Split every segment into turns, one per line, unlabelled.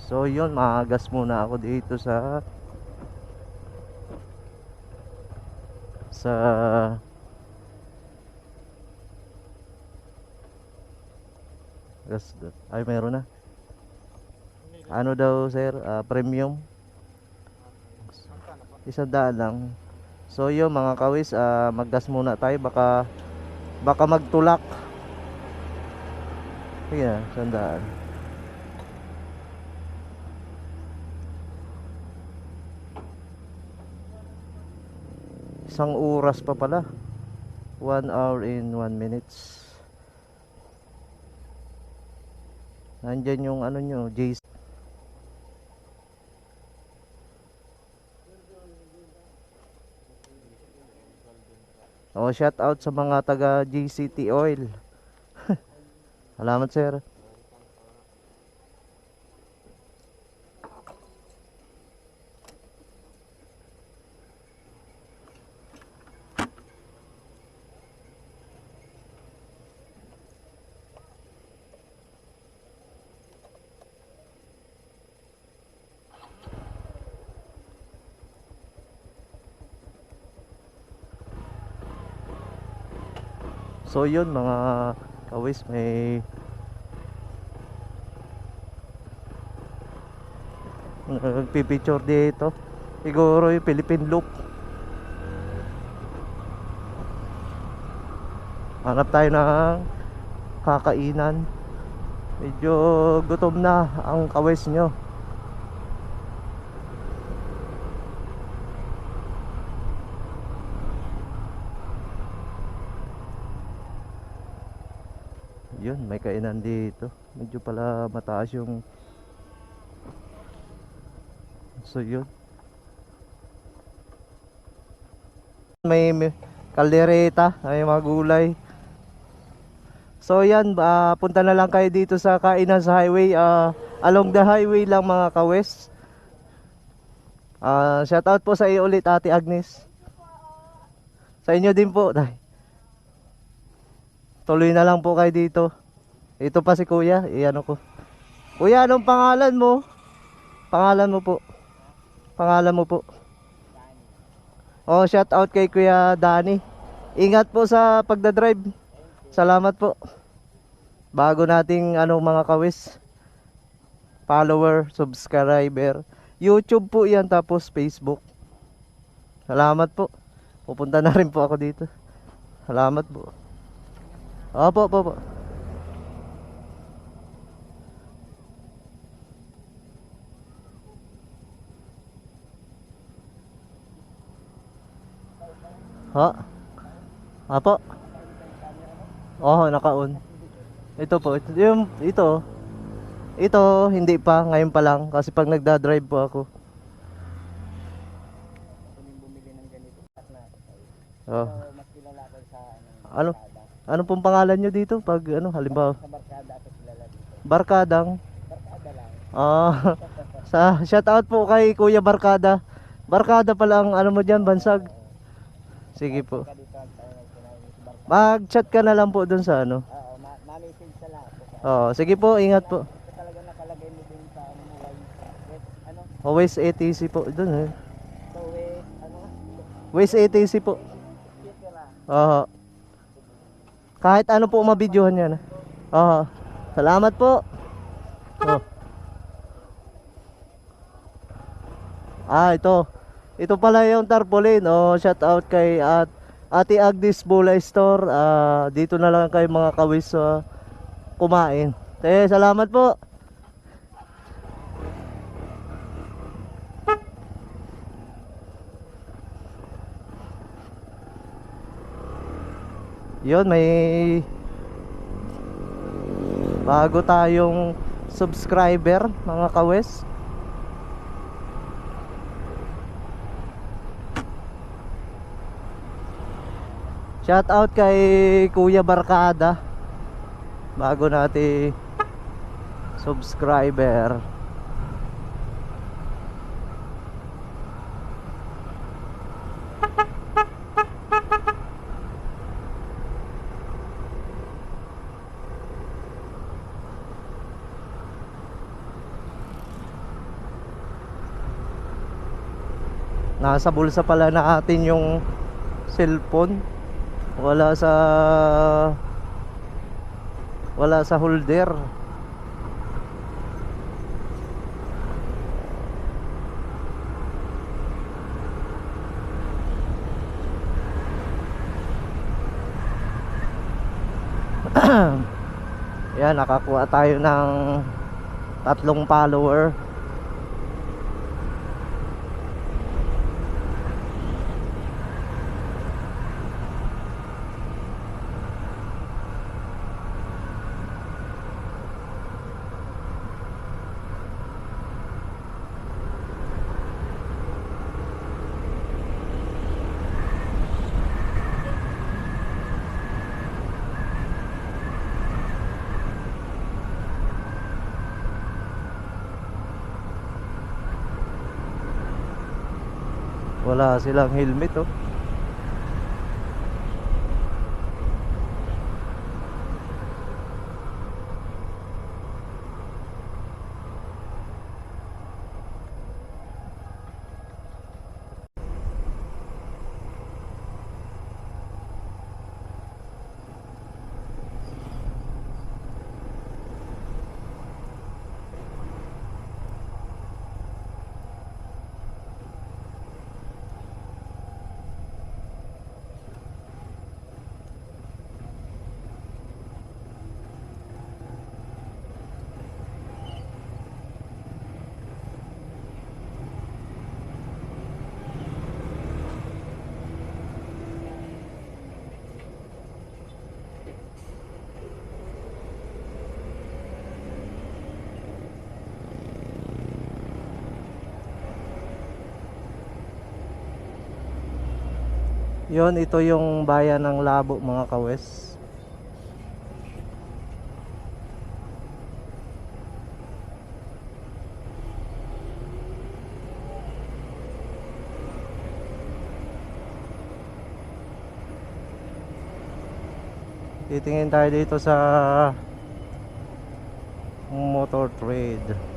So yun, maagas muna ako dito sa gas. Ay, meron na. Ano daw sir? Premium. 100 lang. So yun mga kawis, maggas muna tayo, baka magtulak. Sige na, 100. Isang oras pa pala. 1 hour and 1 minutes. Nandyan yung ano nyo, JC. Oh, shout out sa mga taga GCT Oil. Salamat sir. So yun mga kawis, may nagpipicture dito. Siguro yung Philippine Loop. Hanap tayo ng kakainan. Medyo gutom na ang kawis nyo. Yun, may kainan dito. Medyo pala mataas yung. So yun, may kaldereta, may mga gulay. So yan, punta na lang kayo dito sa kainan sa highway, along the highway lang mga kawis. Shout out po sa iyo ulit Ate Agnes. Sa inyo din po. Tuloy na lang po kayo dito. Ito pa si Kuya, iano ko. Kuya, anong pangalan mo? Pangalan mo po. Pangalan mo po. Oh, shout out kay Kuya Danny. Ingat po sa pagdadrive. Salamat po. Bago nating mga kawis, follower, subscriber, YouTube po yan, tapos Facebook. Salamat po. Pupunta na rin po ako dito. Salamat po. Opo, opo. Ha? Apo. Oh, naka-on. Ito po, ito hindi pa, ngayon pa lang kasi pag nagda-drive po ako. Oh. Ano? Ano pong pangalan nyo dito pag halimbawa? Barkadang. Ah, shout out po kay Kuya Barkada. Barkada pala ang mo diyan, Bansag. Sige po. Mag-chat ka na lang po dun sa
Oo, ma-message sa lahat.
Oo, sige po, ingat po.
Talaga nakalagay mo din sa
Waze ATC po dun eh.
So,
Waze ATC po. Oo. Kahit ano po mabidyohan yan. Oo. Salamat po. Oh. Ito. Ito pala yung tarpaulin. Oh, shout out kay Ate Agnes Bulay Store. Dito na lang kayo mga kawis kumain. Salamat po. Yun, may bago tayong subscriber mga kawis. Shout out kay Kuya Barkada, bago natin subscriber. Nasa bulsa pala natin yung cellphone. Wala sa holder. Yan, nakakuha tayo ng 3 follower. Wala silang helmet oh. Yon, ito yung bayan ng Labo mga kawes. Titingin tayo dito sa motor trade.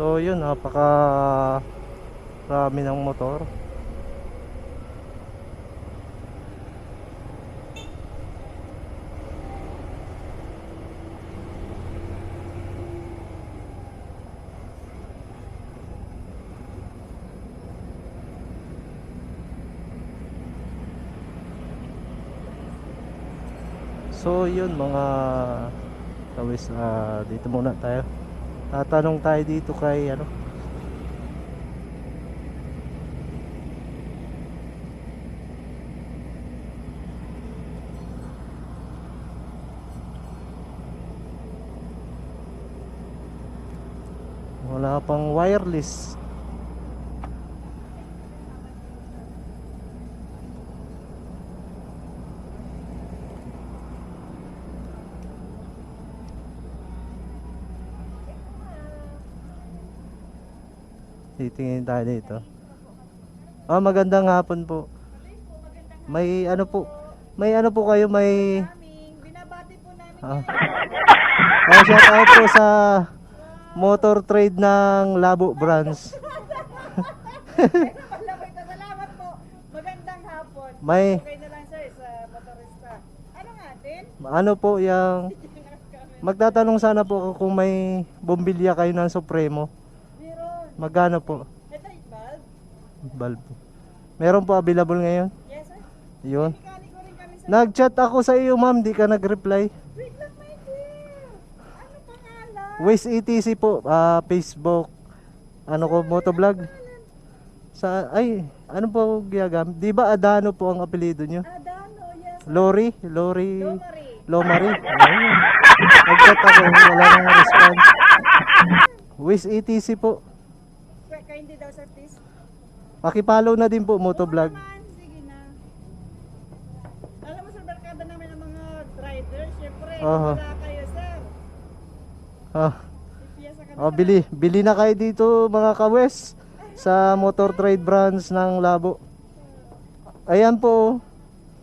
So yun, napaka rami ng motor. So yun mga kawis, dito muna tayo. Tatanong tayo dito kay ano, wala pang wireless. Titingin tayo dito. Magandang hapon po. May ano po kayo, may
Binabati po namin
shout out po sa motor trade ng Labo branch.
Salamat po. Magandang hapon.
May
Okay na lang sir sa motorista. Ano nga din?
ano po yung magtatanong sana po ako kung may bombilya kayo ng Supremo.
Meron.
Magkano po?
Headlight bulb?
Bulb. Meron po available ngayon?
Yes sir.
Yun.
Mekaniko rin kami sa...
Nag-chat ako sa iyo ma'am, di ka nag-reply.
Wait lang my dear. Ano pangalan?
Waze ETC po, Facebook. Ano ko, motovlog. Sa ano po giyagamit? Di ba Adano po ang apelyido nyo?
Adano, yes.
Lori?
Lomari.
Lomari? Ayun. Nag-chat ako, wala nang response. Waze ETC po.
Kaya hindi daw sir please.
Pakipollow na din po, motovlog.
Oo naman, sige na. Alam mo sir, barkada namin ang mga rider. Siyempre,
Oho.
wala kayo sir.
Ah,
Ipiyasa ka na.
bili na kayo dito mga kawes sa motor trade branch ng Labo. Ayan po.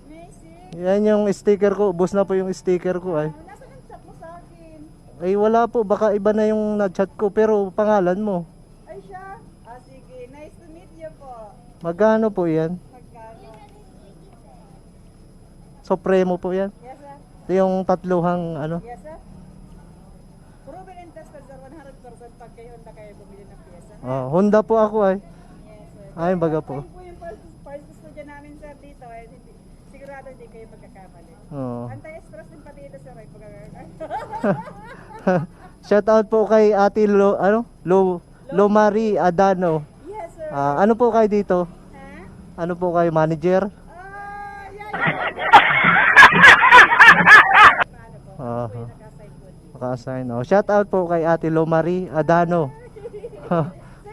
Amazing.
Yan yung sticker ko. Ubos na po yung sticker ko ay.
Nasaan ang chat mo sa akin?
Ay wala po, baka iba na yung na-chat ko pero pangalan mo.
Ay siya? Ah, sige. Nice to meet you po.
Magkano po yan?
Magkano?
Supremo po yan.
Yes, sir.
Ito yung tatluhang ano.
Yes, sir. Proven and tested, sir. 100% pag kayo Honda kayo bumili ng pyesa.
Honda po ako ay.
Yes, sir.
Ay, baga po.
Ayun po yung first studio namin, sir, dito. Eh, sigurado hindi kayo magkakamali.
Oo.
Anti-stress din pati ito, sir. Ay,
Shout out po kay Ate Lomari Adano.
yes, sir.
Ano po kayo dito?
Ha?
Ano po kayo, manager?
Yan. Paano po?
Ah.
Ako yung nag-assign po dito.
Maka-assign. Shout out po kay Ate Lomari Adano.
So,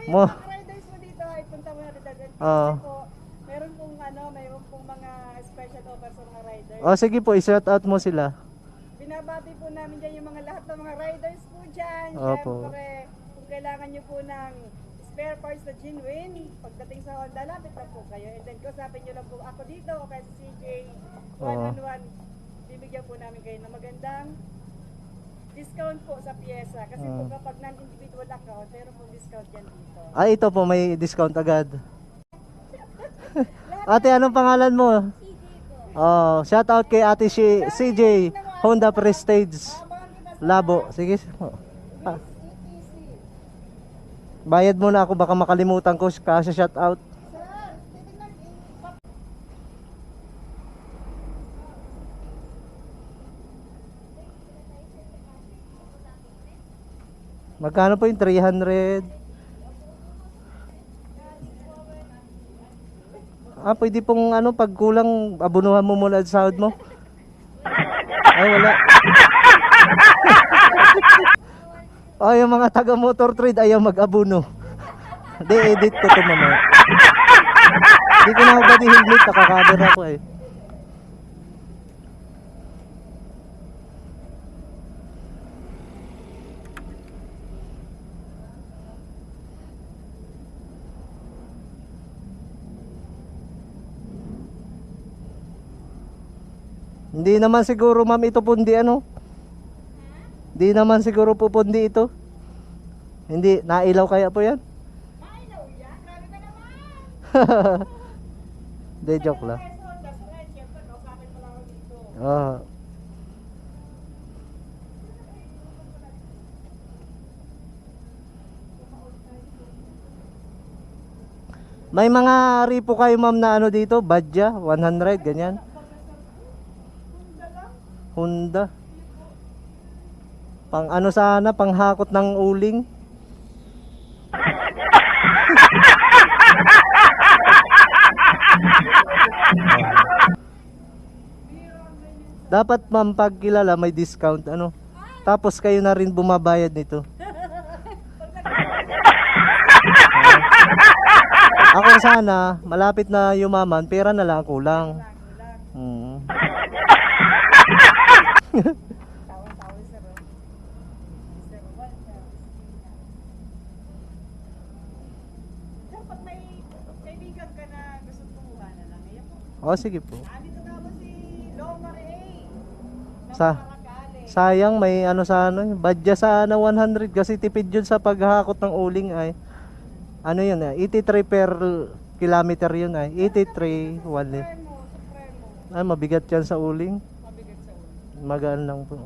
yung
Mo.
mga riders mo dito, ay punta mo na dito.
Oo.
Kasi po, meron pong mayroon pong mga special offer sa mga riders.
Sige po, i-shout out mo sila.
Binabati po namin dyan yung mga lahat ng mga riders po dyan.
Opo.
Siyempre, kung kailangan nyo po ng spare parts na genuine, pagdating sa Honda, lapit lang po kayo. And then, kusapin nyo lang po ako dito o kaya si CJ, one-on-one. Bibigyan po namin kayo ng magandang discount po sa pyesa. Kasi po kapag non-individual account, meron pong discount yan dito.
Ito po, may discount agad. Ate, anong pangalan mo? Shout out kay Ate CJ Honda Prestige Labo. Sige. Bayad muna ako, baka makalimutan ko kasi shout out. Magkano po yung 300? Pwede pong pag kulang, abunuhan mo muna ang sahod mo. Ay, wala. Yung mga taga motor trade ayaw mag-abuno. Di, edit ko ito mamaya. Di ko na ako ba helmet, nakakader ako eh. Hindi naman siguro ma'am ito pundi Hindi naman siguro pupundi ito. Hindi, nailaw kaya po yan?
Nailaw yan? Grabe ka naman!
Hindi, joke lang.
That's right, siyempre, kausapin mo lang ako dito.
May mga ripo kayo ma'am na dito, Badja, 100, ganyan. Honda. Pang sana, panghakot ng uling. Dapat ma'am pag kilala may discount Tapos kayo na rin bumabayad nito. Ako sana malapit na yumaman, pera na lang ang kulang.
Tawang-tawang, sir. Sir, what? Sir, pag may kaibigan ka na gusto kumuha na lang, ayan po.
Sige po.
Dito na po si Lomari A.
Sayang may Badja sana 100 kasi tipid yun sa paghahakot ng uling ay. Yun 83 per kilometer yun ay. 83 wali.
Supremo.
Ay mabigat yan sa uling.
Mabigat sa ulo.
Magaan lang po.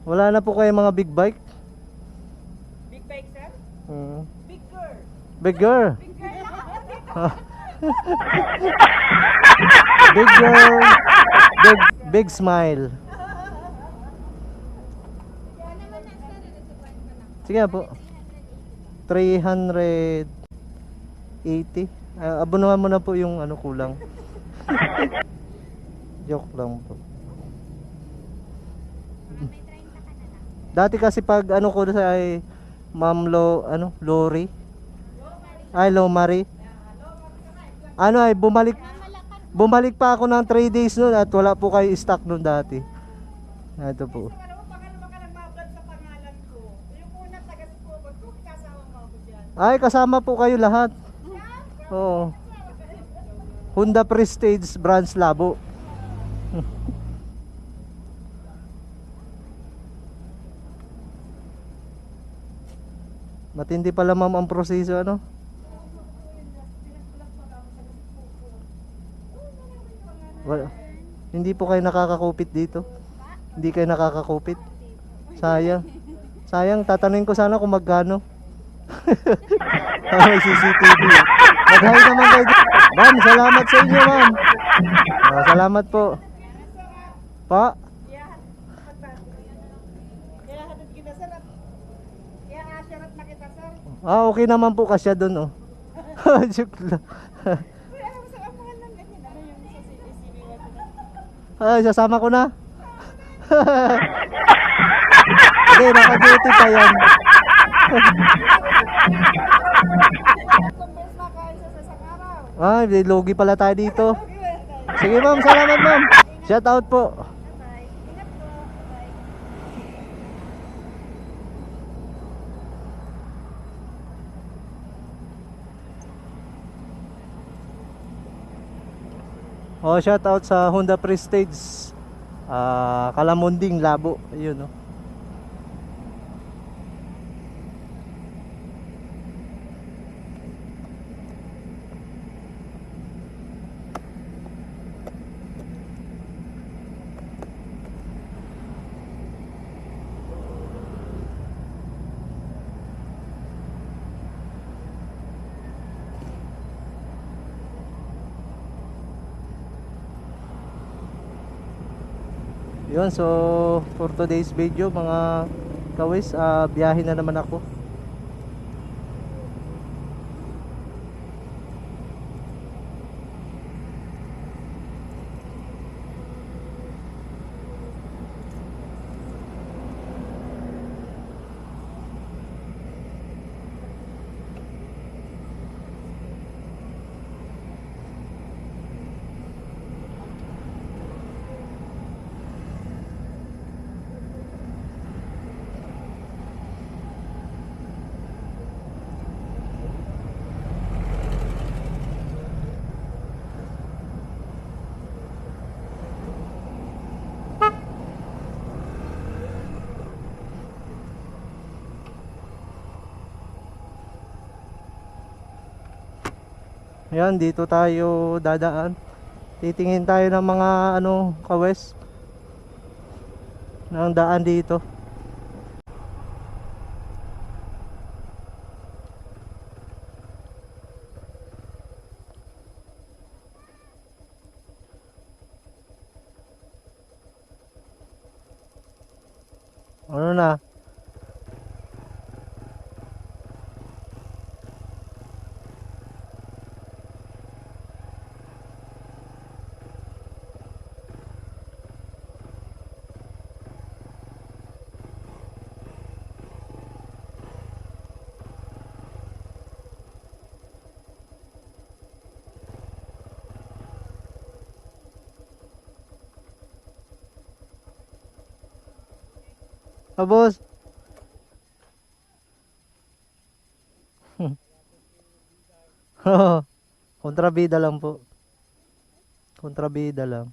Wala na po kayo mga big bike?
Big bike, sir?
Big
Bigger.
girl.
Bigger.
Big girl. Big smile. Sige po. 380. Abunuhan mo na po yung kulang. Joke lang po. Dati kasi pag ko sa ay Ma'am Lori. Ay Lomari. Ay bumalik pa ako ng 3 days noon at wala po kayo stock noon dati. Ito po.
Pangalawa ka lang ma-vlog sa pangalan ko. Yung una taga-Sipobot ko, kasama mo ako dyan.
Ay kasama po kayo lahat. Oo. Honda Prestige Branch Labo. Matindi pala ma'am ang proseso ano. Wala. Hindi po kayo nakakakupit dito. Hindi kayo nakakakupit. Sayang. Sayang, tatanungin ko sana kung magkano. May CCTV. Mag-hi naman kayo. Ma'am, salamat sa inyo, ma'am. Salamat po. Pa?
Kaya hatid kita sir. Kaya asyarat na kita sir.
Okay naman po kasya doon, oh. Joke lang.
Uy, alam mo sir, ang mahal ng ganyan. Ano yung sa CCTV?
Sasama ko na. Hindi, naka-duty pa yan.
Kumbes na kayo sa isang araw.
Logi pala tayo dito. Sige ma'am, salamat ma'am. Shout out po.
Bye. Ingat po. Bye.
Oh, shout out sa Honda Prestige. Kalamunding Labo. Ayun, oh. Yun, so for today's video mga kawis, biyahe na naman ako. Ayan, dito tayo dadaan. Titingin tayo ng mga kawes ng daan dito. Ano na? Boss. Kontrabida lang po. Kontrabida lang.